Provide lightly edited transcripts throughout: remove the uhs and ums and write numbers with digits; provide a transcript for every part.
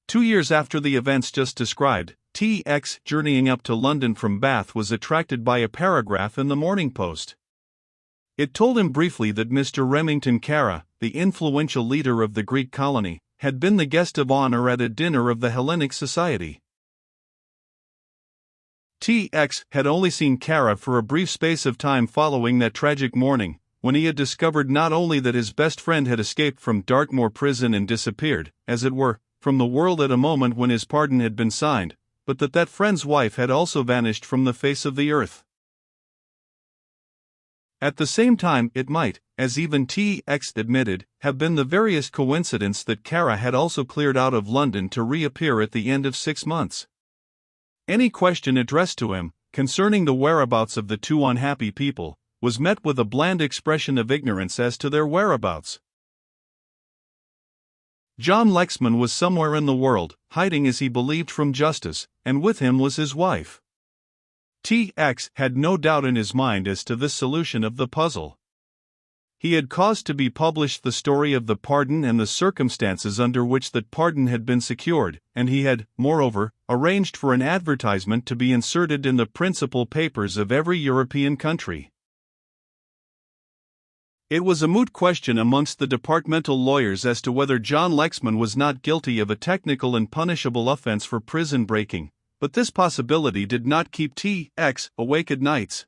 2 years after the events just described, T.X. journeying up to London from Bath was attracted by a paragraph in the Morning Post. It told him briefly that Mr. Remington Kara, the influential leader of the Greek colony, had been the guest of honor at a dinner of the Hellenic Society. T.X. had only seen Kara for a brief space of time following that tragic morning, when he had discovered not only that his best friend had escaped from Dartmoor prison and disappeared, as it were, from the world at a moment when his pardon had been signed, but that friend's wife had also vanished from the face of the earth. At the same time, it might, as even T.X. admitted, have been the veriest coincidence that Kara had also cleared out of London to reappear at the end of 6 months. Any question addressed to him, concerning the whereabouts of the two unhappy people, was met with a bland expression of ignorance as to their whereabouts. John Lexman was somewhere in the world, hiding as he believed from justice, and with him was his wife. T.X. had no doubt in his mind as to this solution of the puzzle. He had caused to be published the story of the pardon and the circumstances under which that pardon had been secured, and he had, moreover, arranged for an advertisement to be inserted in the principal papers of every European country. It was a moot question amongst the departmental lawyers as to whether John Lexman was not guilty of a technical and punishable offense for prison breaking, but this possibility did not keep T.X. awake at nights.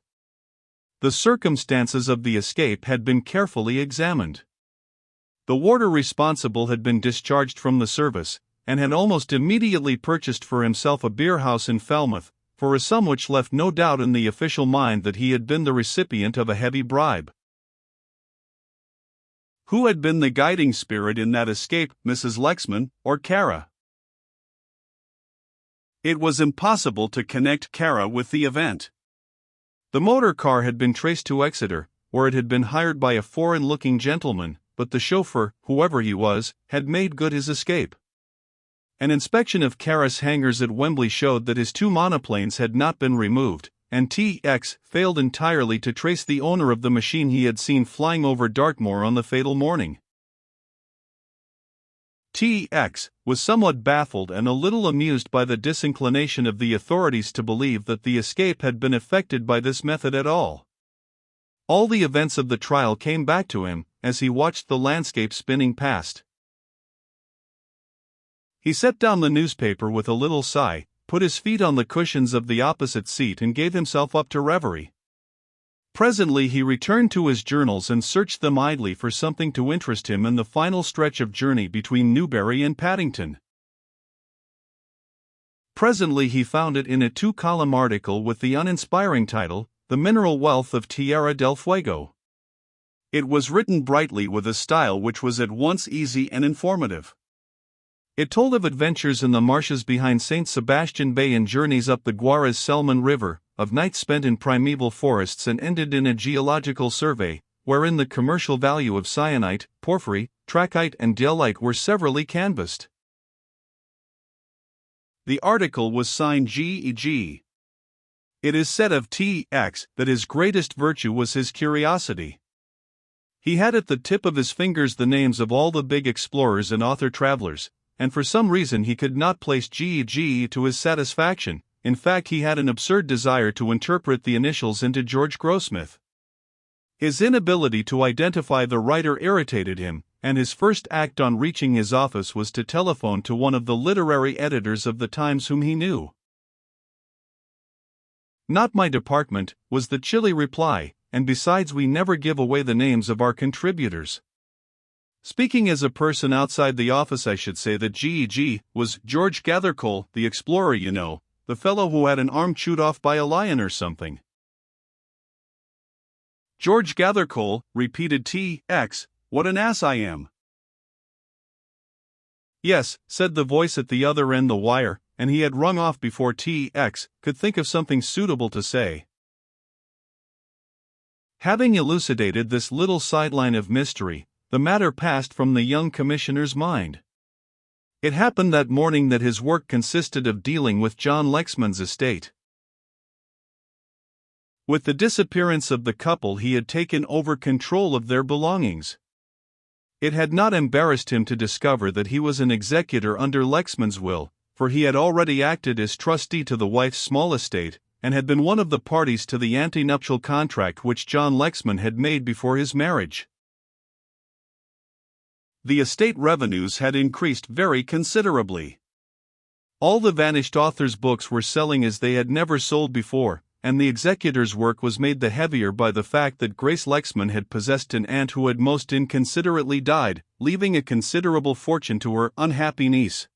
The circumstances of the escape had been carefully examined. The warder responsible had been discharged from the service, and had almost immediately purchased for himself a beer-house in Falmouth, for a sum which left no doubt in the official mind that he had been the recipient of a heavy bribe. Who had been the guiding spirit in that escape, Mrs. Lexman, or Kara? It was impossible to connect Kara with the event. The motor car had been traced to Exeter, where it had been hired by a foreign-looking gentleman, but the chauffeur, whoever he was, had made good his escape. An inspection of Kara's hangars at Wembley showed that his 2 monoplanes had not been removed, and T.X. failed entirely to trace the owner of the machine he had seen flying over Dartmoor on the fatal morning. T.X. was somewhat baffled and a little amused by the disinclination of the authorities to believe that the escape had been effected by this method at all. All the events of the trial came back to him, as he watched the landscape spinning past. He set down the newspaper with a little sigh, put his feet on the cushions of the opposite seat and gave himself up to reverie. Presently he returned to his journals and searched them idly for something to interest him in the final stretch of journey between Newbury and Paddington. Presently he found it in a 2-column article with the uninspiring title, "The Mineral Wealth of Tierra del Fuego." It was written brightly with a style which was at once easy and informative. It told of adventures in the marshes behind St. Sebastian Bay and journeys up the Guaras-Selman River, of nights spent in primeval forests, and ended in a geological survey, wherein the commercial value of syenite, porphyry, trachyte and dielite were severally canvassed. The article was signed G.E.G. It is said of T.X. that his greatest virtue was his curiosity. He had at the tip of his fingers the names of all the big explorers and author-travelers, and for some reason he could not place G.E.G. to his satisfaction. In fact, he had an absurd desire to interpret the initials into George Grossmith. His inability to identify the writer irritated him, and his first act on reaching his office was to telephone to one of the literary editors of the Times whom he knew. "Not my department," was the chilly reply, "and besides we never give away the names of our contributors. Speaking as a person outside the office, I should say that G.E.G. was George Gathercole, the explorer, you know. The fellow who had an arm chewed off by a lion or something." "George Gathercole," repeated T.X., "what an ass I am." "Yes," said the voice at the other end the wire, and he had rung off before T.X. could think of something suitable to say. Having elucidated this little sideline of mystery, the matter passed from the young commissioner's mind. It happened that morning that his work consisted of dealing with John Lexman's estate. With the disappearance of the couple he had taken over control of their belongings. It had not embarrassed him to discover that he was an executor under Lexman's will, for he had already acted as trustee to the wife's small estate, and had been one of the parties to the antenuptial contract which John Lexman had made before his marriage. The estate revenues had increased very considerably. All the vanished author's books were selling as they had never sold before, and the executor's work was made the heavier by the fact that Grace Lexman had possessed an aunt who had most inconsiderately died, leaving a considerable fortune to her unhappy niece.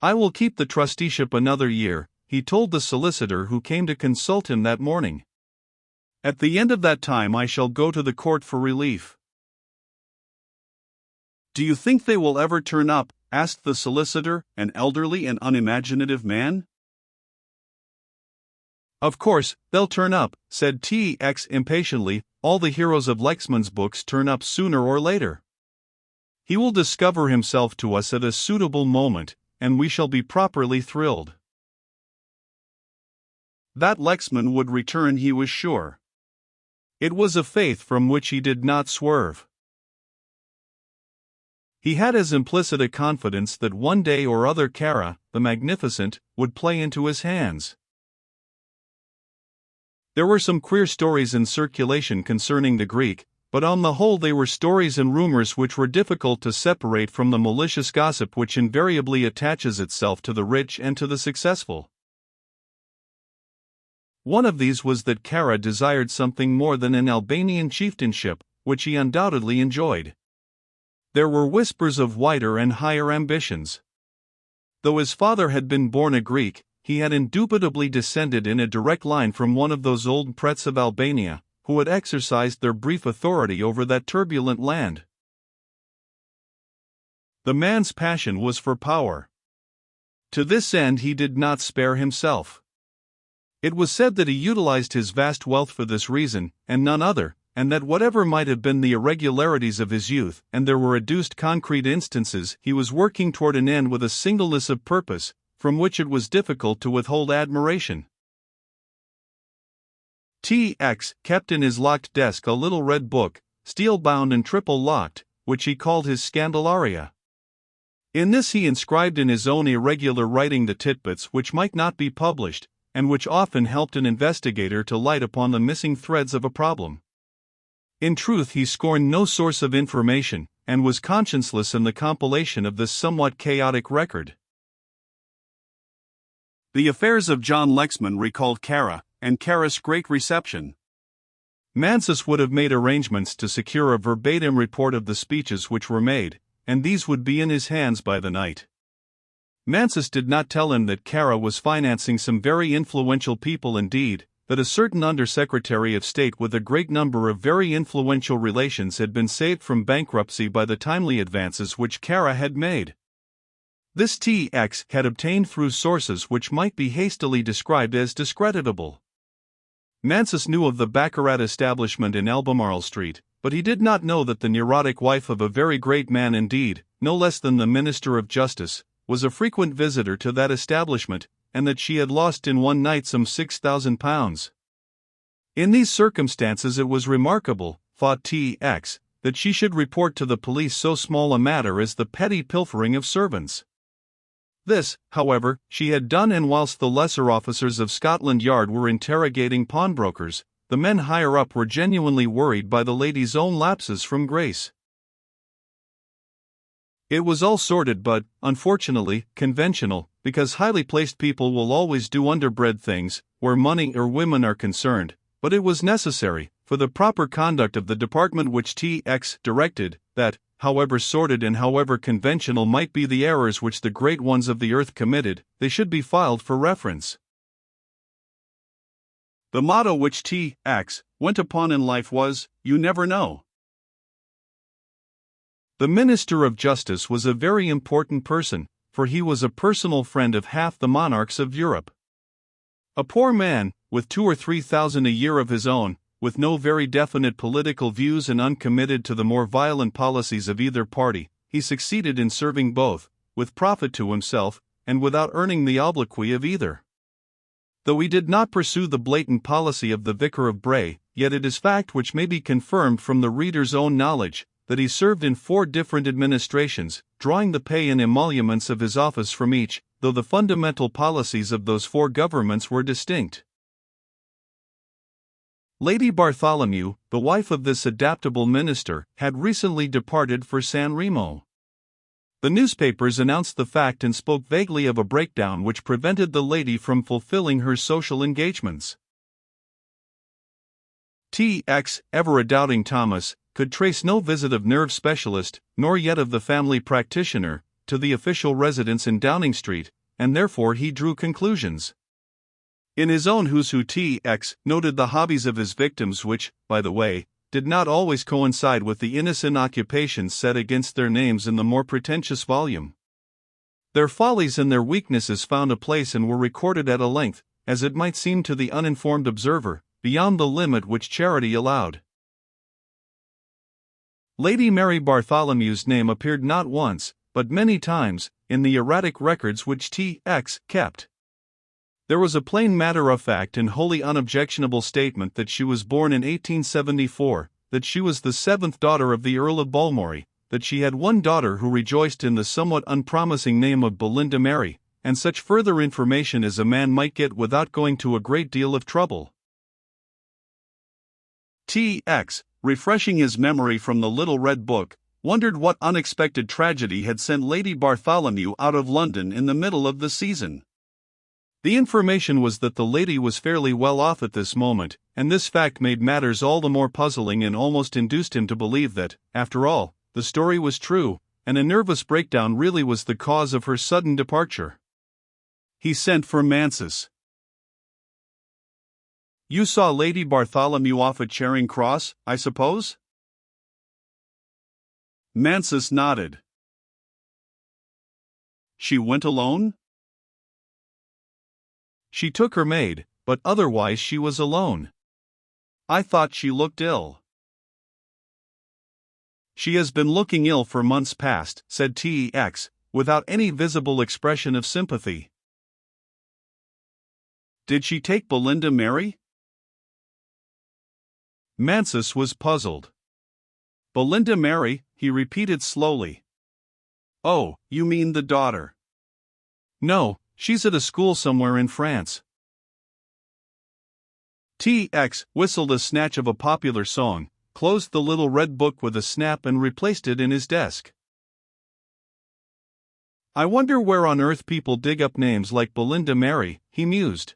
"I will keep the trusteeship another year," he told the solicitor who came to consult him that morning. "At the end of that time I shall go to the court for relief." "Do you think they will ever turn up?" asked the solicitor, an elderly and unimaginative man. "Of course, they'll turn up," said T.X. impatiently. "All the heroes of Lexman's books turn up sooner or later. He will discover himself to us at a suitable moment, and we shall be properly thrilled." That Lexman would return he was sure. It was a faith from which he did not swerve. He had as implicit a confidence that one day or other Kara, the Magnificent, would play into his hands. There were some queer stories in circulation concerning the Greek, but on the whole they were stories and rumors which were difficult to separate from the malicious gossip which invariably attaches itself to the rich and to the successful. One of these was that Kara desired something more than an Albanian chieftainship, which he undoubtedly enjoyed. There were whispers of wider and higher ambitions. Though his father had been born a Greek, he had indubitably descended in a direct line from one of those old prets of Albania, who had exercised their brief authority over that turbulent land. The man's passion was for power. To this end he did not spare himself. It was said that he utilized his vast wealth for this reason, and none other, and that whatever might have been the irregularities of his youth, and there were adduced concrete instances, he was working toward an end with a singleness of purpose, from which it was difficult to withhold admiration. T.X. kept in his locked desk a little red book, steel-bound and triple-locked, which he called his Scandalaria. In this he inscribed in his own irregular writing the titbits which might not be published, and which often helped an investigator to light upon the missing threads of a problem. In truth, he scorned no source of information, and was conscienceless in the compilation of this somewhat chaotic record. The affairs of John Lexman recalled Kara, and Kara's great reception. Mansus would have made arrangements to secure a verbatim report of the speeches which were made, and these would be in his hands by the night. Mansus did not tell him that Kara was financing some very influential people, indeed, that a certain Undersecretary of State with a great number of very influential relations had been saved from bankruptcy by the timely advances which Kara had made. This T.X. had obtained through sources which might be hastily described as discreditable. Mansus knew of the baccarat establishment in Albemarle Street, but he did not know that the neurotic wife of a very great man indeed, no less than the Minister of Justice, was a frequent visitor to that establishment, and that she had lost in one night some £6,000. In these circumstances it was remarkable, thought T.X., that she should report to the police so small a matter as the petty pilfering of servants. This, however, she had done, and whilst the lesser officers of Scotland Yard were interrogating pawnbrokers, the men higher up were genuinely worried by the lady's own lapses from grace. It was all sordid but, unfortunately, conventional, because highly placed people will always do underbred things, where money or women are concerned, but it was necessary, for the proper conduct of the department which T.X. directed, that, however sordid and however conventional might be the errors which the great ones of the earth committed, they should be filed for reference. The motto which T.X. went upon in life was, "You never know." The Minister of Justice was a very important person, for he was a personal friend of half the monarchs of Europe. A poor man, with 2,000 or 3,000 a year of his own, with no very definite political views and uncommitted to the more violent policies of either party, he succeeded in serving both, with profit to himself, and without earning the obloquy of either. Though he did not pursue the blatant policy of the Vicar of Bray, yet it is fact which may be confirmed from the reader's own knowledge, that he served in 4 different administrations, drawing the pay and emoluments of his office from each, though the fundamental policies of those 4 governments were distinct. Lady Bartholomew, the wife of this adaptable minister, had recently departed for San Remo. The newspapers announced the fact and spoke vaguely of a breakdown which prevented the lady from fulfilling her social engagements. T.X., ever a doubting Thomas, could trace no visit of nerve specialist, nor yet of the family practitioner, to the official residence in Downing Street, and therefore he drew conclusions. In his own Who's Who, T.X. noted the hobbies of his victims which, by the way, did not always coincide with the innocent occupations set against their names in the more pretentious volume. Their follies and their weaknesses found a place and were recorded at a length, as it might seem to the uninformed observer, beyond the limit which charity allowed. Lady Mary Bartholomew's name appeared not once, but many times, in the erratic records which T.X. kept. There was a plain matter-of-fact and wholly unobjectionable statement that she was born in 1874, that she was the 7th daughter of the Earl of Balmoral, that she had one daughter who rejoiced in the somewhat unpromising name of Belinda Mary, and such further information as a man might get without going to a great deal of trouble. T.X., refreshing his memory from the little red book, wondered what unexpected tragedy had sent Lady Bartholomew out of London in the middle of the season. The information was that the lady was fairly well off at this moment, and this fact made matters all the more puzzling and almost induced him to believe that, after all, the story was true, and a nervous breakdown really was the cause of her sudden departure. He sent for Mansus. "You saw Lady Bartholomew off at Charing Cross, I suppose?" Mansus nodded. "She went alone?" "She took her maid, but otherwise she was alone." "I thought she looked ill." "She has been looking ill for months past," said T.X., without any visible expression of sympathy. "Did she take Belinda Mary?" Mansus was puzzled. "Belinda Mary," he repeated slowly. "Oh, you mean the daughter?" "No, she's at a school somewhere in France." T.X. whistled a snatch of a popular song, closed the little red book with a snap and replaced it in his desk. "I wonder where on earth people dig up names like Belinda Mary," he mused.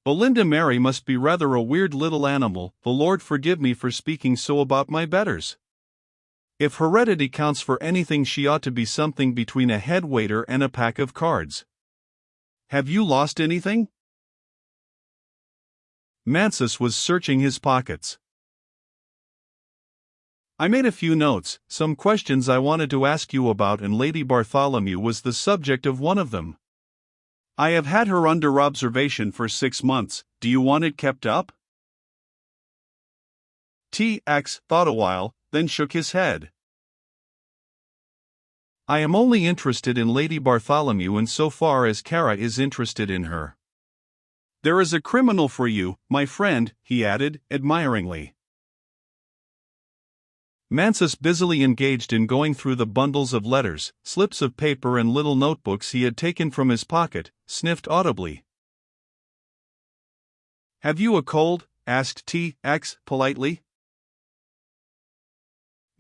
"Belinda Mary must be rather a weird little animal, the Lord forgive me for speaking so about my betters. If heredity counts for anything, she ought to be something between a head waiter and a pack of cards. Have you lost anything?" Mansus was searching his pockets. "I made a few notes, some questions I wanted to ask you about, and Lady Bartholomew was the subject of one of them. I have had her under observation for 6 months, do you want it kept up?" T.X. thought a while, then shook his head. "I am only interested in Lady Bartholomew in so far as Kara is interested in her. There is a criminal for you, my friend," he added, admiringly. Mansus, busily engaged in going through the bundles of letters, slips of paper and little notebooks he had taken from his pocket, sniffed audibly. "Have you a cold?" asked T.X. politely.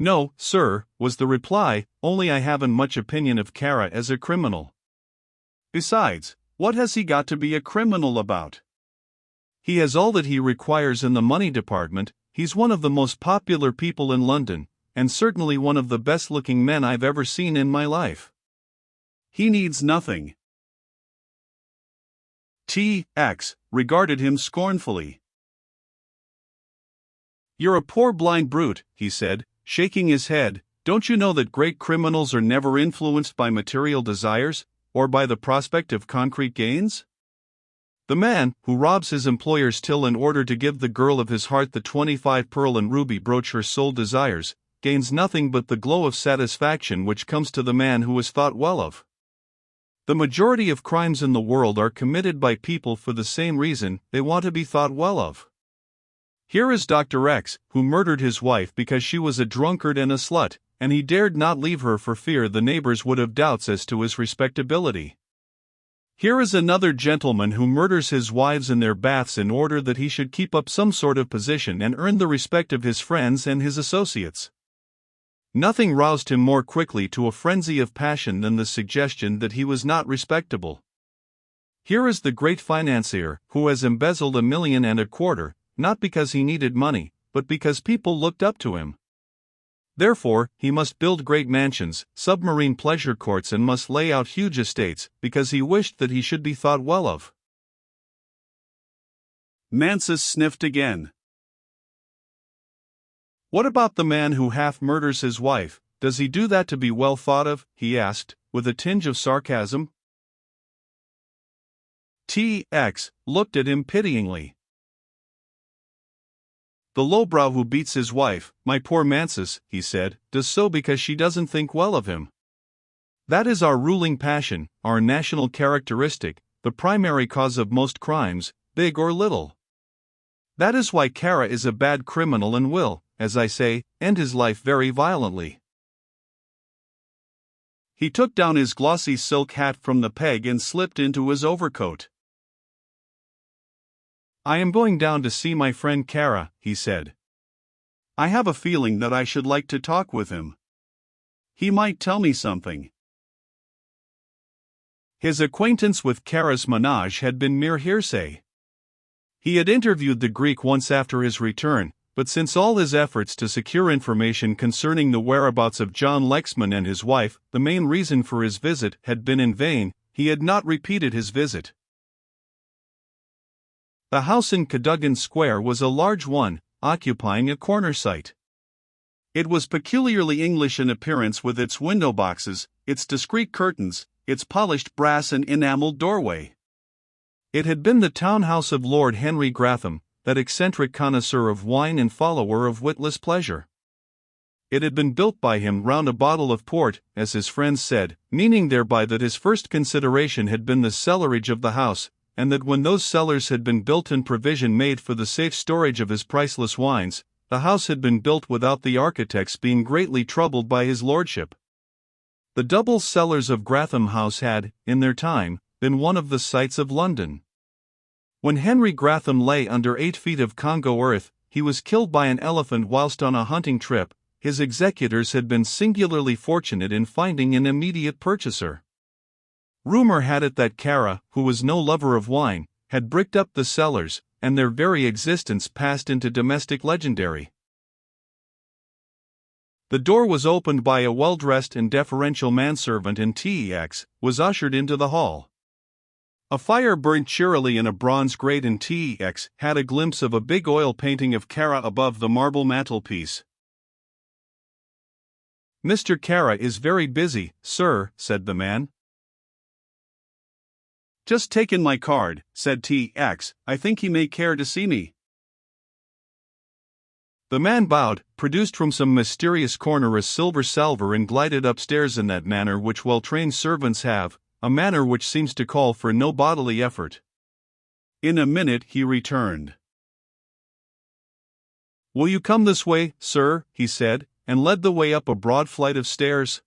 "No, sir," was the reply, "only I haven't much opinion of Kara as a criminal. Besides, what has he got to be a criminal about? He has all that he requires in the money department, he's one of the most popular people in London, and certainly one of the best-looking men I've ever seen in my life. He needs nothing." T.X. regarded him scornfully. "You're a poor blind brute," he said, shaking his head. "Don't you know that great criminals are never influenced by material desires, or by the prospect of concrete gains? The man who robs his employer's till in order to give the girl of his heart the 25 pearl and ruby brooch her soul desires, gains nothing but the glow of satisfaction which comes to the man who is thought well of. The majority of crimes in the world are committed by people for the same reason: they want to be thought well of. Here is Dr. X, who murdered his wife because she was a drunkard and a slut, and he dared not leave her for fear the neighbors would have doubts as to his respectability. Here is another gentleman who murders his wives in their baths in order that he should keep up some sort of position and earn the respect of his friends and his associates. Nothing roused him more quickly to a frenzy of passion than the suggestion that he was not respectable. Here is the great financier who has embezzled $1.25 million, not because he needed money, but because people looked up to him. Therefore, he must build great mansions, submarine pleasure courts, and must lay out huge estates, because he wished that he should be thought well of. Mansus sniffed again. What about the man who half murders his wife? Does he do that to be well thought of? He asked, with a tinge of sarcasm. T.X. looked at him pityingly. The lowbrow who beats his wife, my poor Mansus, he said, does so because she doesn't think well of him. That is our ruling passion, our national characteristic, the primary cause of most crimes, big or little. That is why Kara is a bad criminal and will, as I say, end his life very violently. He took down his glossy silk hat from the peg and slipped into his overcoat. I am going down to see my friend Kara, he said. I have a feeling that I should like to talk with him. He might tell me something. His acquaintance with Kara's menage had been mere hearsay. He had interviewed the Greek once after his return, but since all his efforts to secure information concerning the whereabouts of John Lexman and his wife, the main reason for his visit, had been in vain, he had not repeated his visit. The house in Cadogan Square was a large one, occupying a corner site. It was peculiarly English in appearance, with its window boxes, its discreet curtains, its polished brass and enameled doorway. It had been the townhouse of Lord Henry Gratham, that eccentric connoisseur of wine and follower of witless pleasure. It had been built by him round a bottle of port, as his friends said, meaning thereby that his first consideration had been the cellarage of the house, and that when those cellars had been built and provision made for the safe storage of his priceless wines, the house had been built without the architects being greatly troubled by his lordship. The double cellars of Gratham House had, in their time, been one of the sights of London. When Henry Gratham lay under 8 feet of Congo earth, he was killed by an elephant whilst on a hunting trip. His executors had been singularly fortunate in finding an immediate purchaser. Rumor had it that Kara, who was no lover of wine, had bricked up the cellars, and their very existence passed into domestic legendary. The door was opened by a well-dressed and deferential manservant, and T.X. was ushered into the hall. A fire burnt cheerily in a bronze grate, and T.X. had a glimpse of a big oil painting of Kara above the marble mantelpiece. Mr. Kara is very busy, sir, said the man. Just taken my card, said T.X. I think he may care to see me. The man bowed, produced from some mysterious corner a silver salver, and glided upstairs in that manner which well-trained servants have, a manner which seems to call for no bodily effort. In a minute he returned. Will you come this way, sir, he said, and led the way up a broad flight of stairs.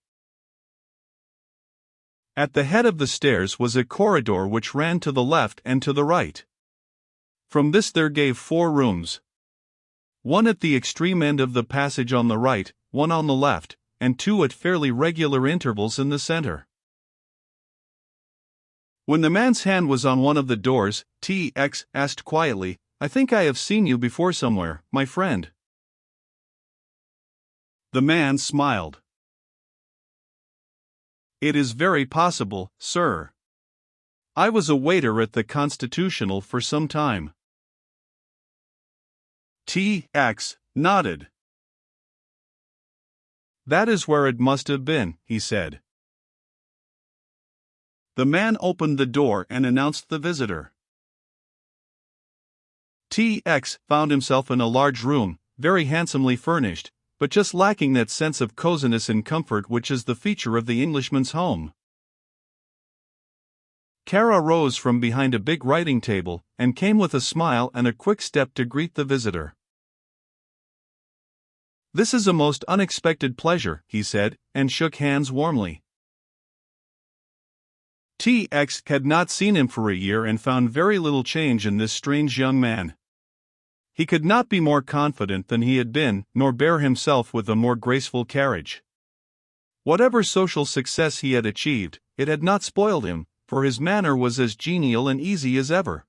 At the head of the stairs was a corridor which ran to the left and to the right. From this there gave 4 rooms. One at the extreme end of the passage on the right, one on the left, and 2 at fairly regular intervals in the center. When the man's hand was on one of the doors, T.X. asked quietly, I think I have seen you before somewhere, my friend. The man smiled. It is very possible, sir. I was a waiter at the Constitutional for some time. T.X. nodded. That is where it must have been, he said. The man opened the door and announced the visitor. T.X. found himself in a large room, very handsomely furnished, but just lacking that sense of coziness and comfort which is the feature of the Englishman's home. Kara rose from behind a big writing table, and came with a smile and a quick step to greet the visitor. "This is a most unexpected pleasure," he said, and shook hands warmly. TX had not seen him for a year and found very little change in this strange young man. He could not be more confident than he had been, nor bear himself with a more graceful carriage. Whatever social success he had achieved, it had not spoiled him, for his manner was as genial and easy as ever.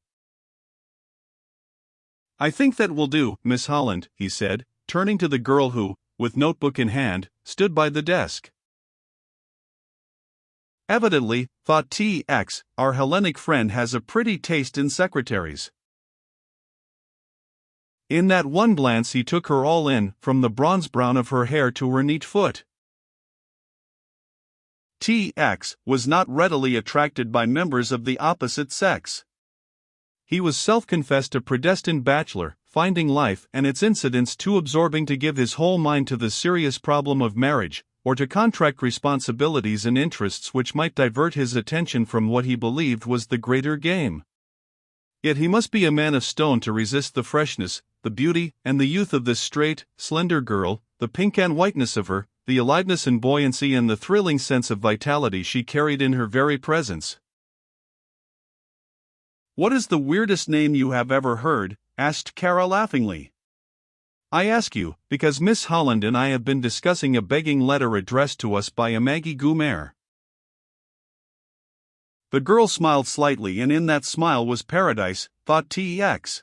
"I think that will do, Miss Holland," he said, turning to the girl who, with notebook in hand, stood by the desk. Evidently, thought TX, our Hellenic friend has a pretty taste in secretaries. In that one glance he took her all in, from the bronze brown of her hair to her neat foot. TX was not readily attracted by members of the opposite sex. He was self-confessed a predestined bachelor, finding life and its incidents too absorbing to give his whole mind to the serious problem of marriage, or to contract responsibilities and interests which might divert his attention from what he believed was the greater game. Yet he must be a man of stone to resist the freshness, the beauty, and the youth of this straight, slender girl, the pink and whiteness of her, the aliveness and buoyancy and the thrilling sense of vitality she carried in her very presence. "What is the weirdest name you have ever heard?" asked Kara laughingly. "I ask you, because Miss Holland and I have been discussing a begging letter addressed to us by a Maggie Goomer." The girl smiled slightly, and in that smile was paradise, thought TX.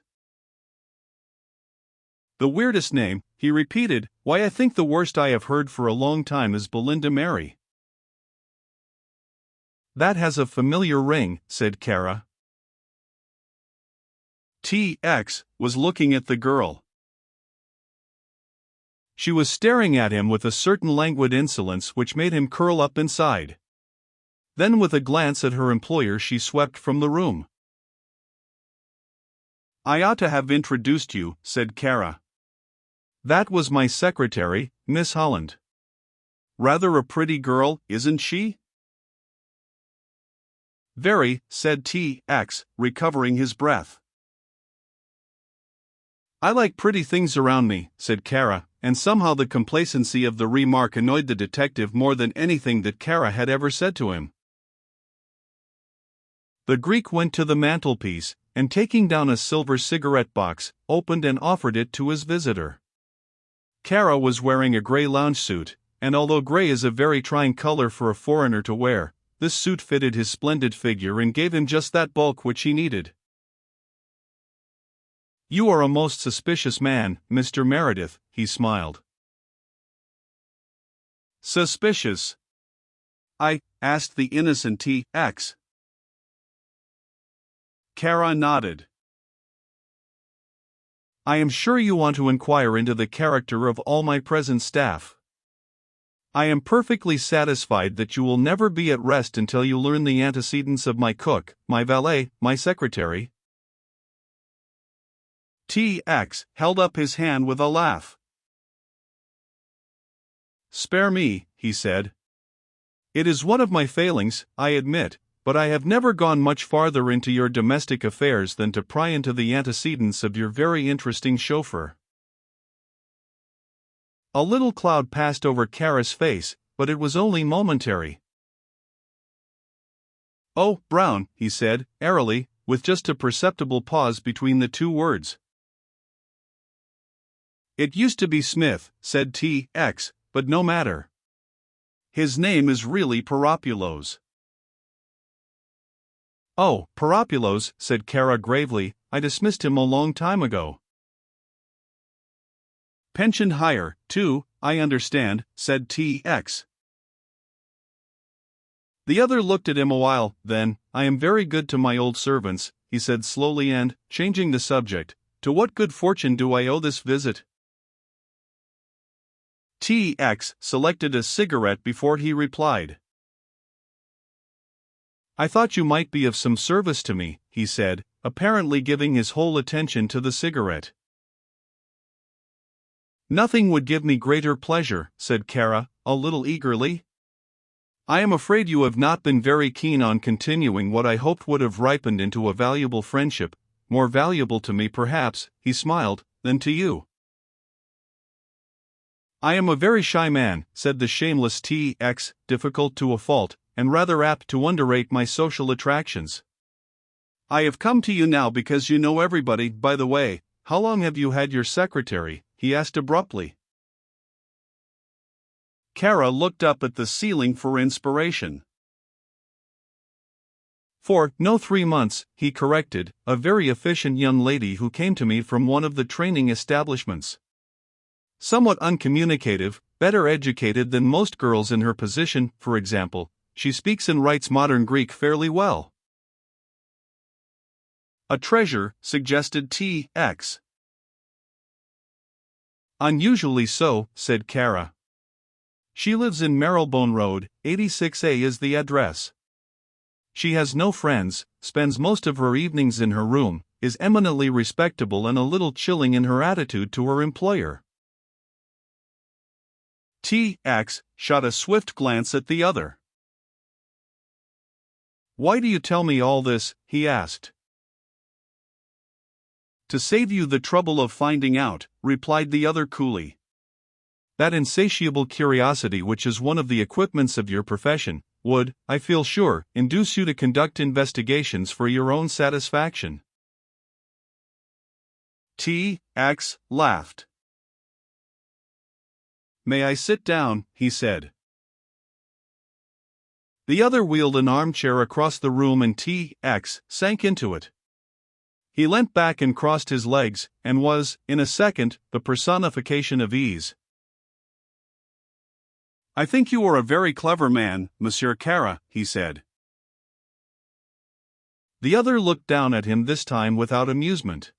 "The weirdest name," he repeated. "Why, I think the worst I have heard for a long time is Belinda Mary." "That has a familiar ring," said Kara. TX was looking at the girl. She was staring at him with a certain languid insolence which made him curl up inside. Then with a glance at her employer she swept from the room. "I ought to have introduced you," said Kara. "That was my secretary, Miss Holland. Rather a pretty girl, isn't she?" "Very," said TX, recovering his breath. "I like pretty things around me," said Kara, and somehow the complacency of the remark annoyed the detective more than anything that Kara had ever said to him. The Greek went to the mantelpiece, and taking down a silver cigarette box, opened and offered it to his visitor. Kara was wearing a grey lounge suit, and although grey is a very trying color for a foreigner to wear, this suit fitted his splendid figure and gave him just that bulk which he needed. "You are a most suspicious man, Mr. Meredith," he smiled. "Suspicious?" asked the innocent TX. Kara nodded. "I am sure you want to inquire into the character of all my present staff. I am perfectly satisfied that you will never be at rest until you learn the antecedents of my cook, my valet, my secretary." TX held up his hand with a laugh. "Spare me," he said. "It is one of my failings, I admit, but I have never gone much farther into your domestic affairs than to pry into the antecedents of your very interesting chauffeur." A little cloud passed over Kara's face, but it was only momentary. "Oh, Brown," he said, airily, with just a perceptible pause between the two words. "It used to be Smith," said TX, "but no matter. His name is really Peropulos." "Oh, Peropulos," said Kara gravely, "I dismissed him a long time ago." "Pensioned higher, too, I understand," said TX. The other looked at him a while, then, "I am very good to my old servants," he said slowly and, changing the subject, "to what good fortune do I owe this visit?" TX selected a cigarette before he replied. "I thought you might be of some service to me," he said, apparently giving his whole attention to the cigarette. "Nothing would give me greater pleasure," said Kara, a little eagerly. I am afraid you have not been very keen on continuing what I hoped would have ripened into a valuable friendship, more valuable to me perhaps, he smiled, than to you. I am a very shy man, said the shameless T.X., difficult to a fault, and rather apt to underrate my social attractions. I have come to you now because you know everybody. By the way, how long have you had your secretary? He asked abruptly. Kara looked up at the ceiling for inspiration. For, no 3 months, he corrected, a very efficient young lady who came to me from one of the training establishments. Somewhat uncommunicative, better educated than most girls in her position, for example, she speaks and writes modern Greek fairly well. A treasure, suggested T.X. Unusually so, said Kara. She lives in Marylebone Road, 86A is the address. She has no friends, spends most of her evenings in her room, is eminently respectable and a little chilling in her attitude to her employer. T.X. shot a swift glance at the other. Why do you tell me all this? He asked. To save you the trouble of finding out, replied the other coolly. That insatiable curiosity which is one of the equipments of your profession, would, I feel sure, induce you to conduct investigations for your own satisfaction. T.X. laughed. May I sit down? He said. The other wheeled an armchair across the room and T.X. sank into it. He leant back and crossed his legs, and was, in a second, the personification of ease. I think you are a very clever man, Monsieur Kara, he said. The other looked down at him this time without amusement.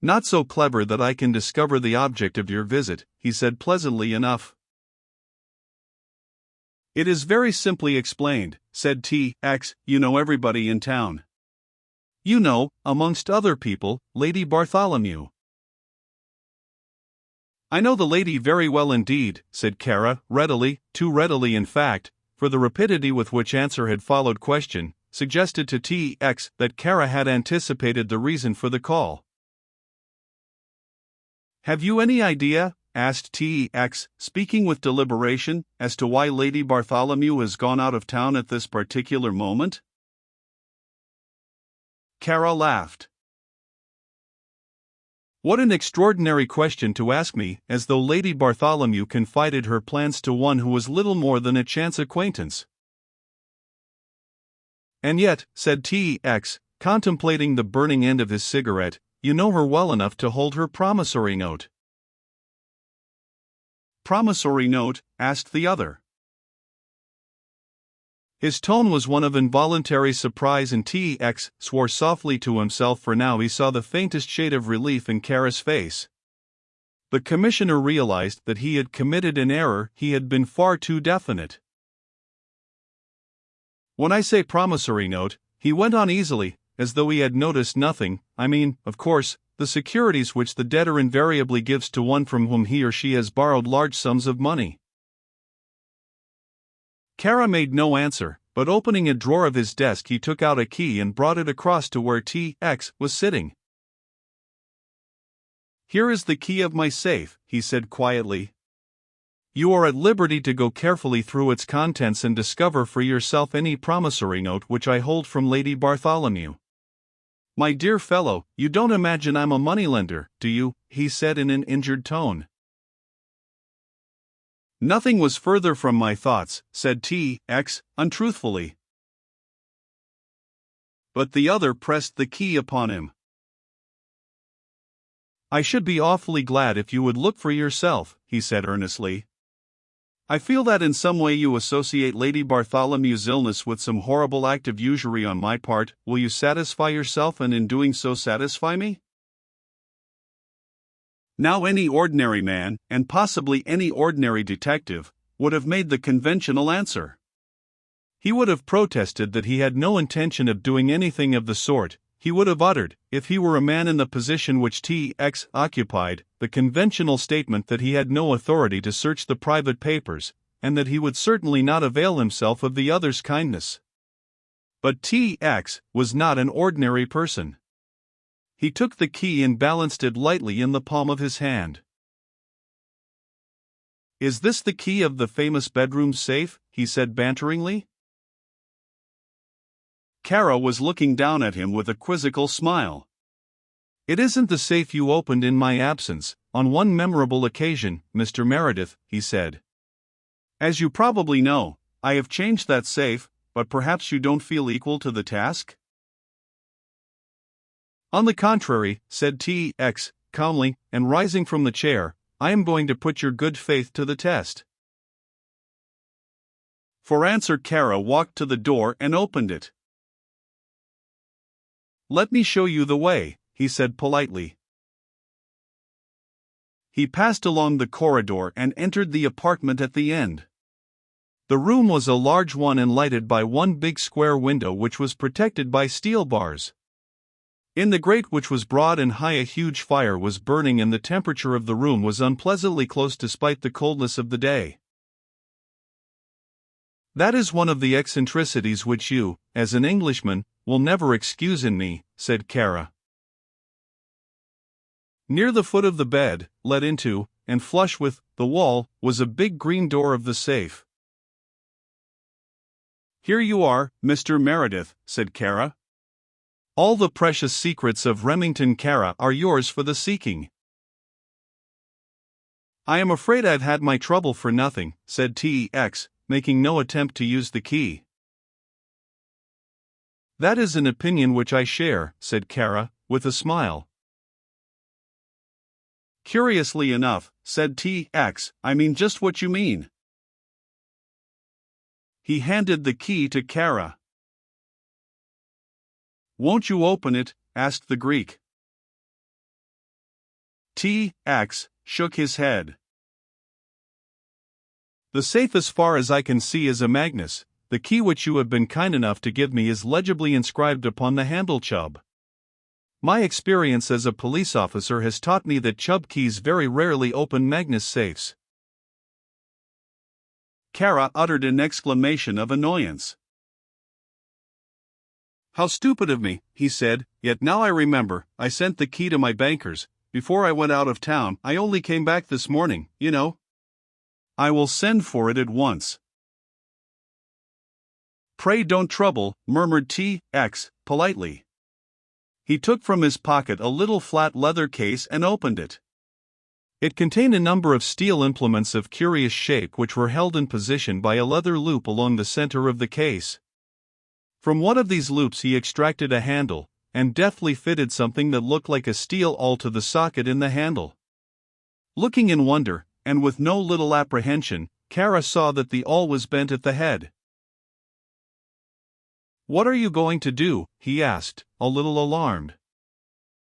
Not so clever that I can discover the object of your visit, he said pleasantly enough. It is very simply explained, said T.X., you know everybody in town. You know, amongst other people, Lady Bartholomew. I know the lady very well indeed, said Kara, readily, too readily in fact, for the rapidity with which answer had followed question, suggested to T.X. that Kara had anticipated the reason for the call. Have you any idea, asked T.X., speaking with deliberation, as to why Lady Bartholomew has gone out of town at this particular moment? Kara laughed. What an extraordinary question to ask me, as though Lady Bartholomew confided her plans to one who was little more than a chance acquaintance. And yet, said T.X., contemplating the burning end of his cigarette, you know her well enough to hold her promissory note. Promissory note? Asked the other. His tone was one of involuntary surprise and T.X. swore softly to himself, for now he saw the faintest shade of relief in Kara's face. The commissioner realized that he had committed an error, he had been far too definite. When I say promissory note, he went on easily, as though he had noticed nothing, I mean, of course, the securities which the debtor invariably gives to one from whom he or she has borrowed large sums of money. Kara made no answer, but opening a drawer of his desk he took out a key and brought it across to where T.X. was sitting. Here is the key of my safe, he said quietly. You are at liberty to go carefully through its contents and discover for yourself any promissory note which I hold from Lady Bartholomew. My dear fellow, you don't imagine I'm a moneylender, do you? He said in an injured tone. Nothing was further from my thoughts, said T.X., untruthfully. But the other pressed the key upon him. I should be awfully glad if you would look for yourself, he said earnestly. I feel that in some way you associate Lady Bartholomew's illness with some horrible act of usury on my part. Will you satisfy yourself and in doing so satisfy me? Now any ordinary man, and possibly any ordinary detective, would have made the conventional answer. He would have protested that he had no intention of doing anything of the sort. He would have uttered, if he were a man in the position which T.X. occupied, the conventional statement that he had no authority to search the private papers, and that he would certainly not avail himself of the other's kindness. But T.X. was not an ordinary person. He took the key and balanced it lightly in the palm of his hand. "Is this the key of the famous bedroom safe?" he said banteringly. Kara was looking down at him with a quizzical smile. "It isn't the safe you opened in my absence, on one memorable occasion, Mr. Meredith," he said. "As you probably know, I have changed that safe, but perhaps you don't feel equal to the task?" "On the contrary," said T.X. calmly, and rising from the chair, "I am going to put your good faith to the test." For answer, Kara walked to the door and opened it. "Let me show you the way," he said politely. He passed along the corridor and entered the apartment at the end. The room was a large one and lighted by one big square window which was protected by steel bars. In the grate, which was broad and high, a huge fire was burning, and the temperature of the room was unpleasantly close despite the coldness of the day. "That is one of the eccentricities which you, as an Englishman, will never excuse in me," said Kara. Near the foot of the bed, let into, and flush with, the wall, was a big green door of the safe. "Here you are, Mr. Meredith," said Kara. "All the precious secrets of Remington Kara are yours for the seeking." "I am afraid I've had my trouble for nothing," said T.X., making no attempt to use the key. "That is an opinion which I share," said Kara, with a smile. "Curiously enough," said T.X., "I mean just what you mean." He handed the key to Kara. "Won't you open it?" asked the Greek. T.X. shook his head. "The safe, as far as I can see, is a magnet. The key which you have been kind enough to give me is legibly inscribed upon the handle, Chubb. My experience as a police officer has taught me that Chubb keys very rarely open magnet safes." Kara uttered an exclamation of annoyance. "How stupid of me," he said, "yet now I remember, I sent the key to my bankers. Before I went out of town. I only came back this morning, you know." "I will send for it at once." "Pray don't trouble," murmured T.X. politely. He took from his pocket a little flat leather case and opened it. It contained a number of steel implements of curious shape which were held in position by a leather loop along the center of the case. From one of these loops he extracted a handle, and deftly fitted something that looked like a steel awl to the socket in the handle. Looking in wonder, and with no little apprehension, Kara saw that the awl was bent at the head. "What are you going to do?" he asked, a little alarmed.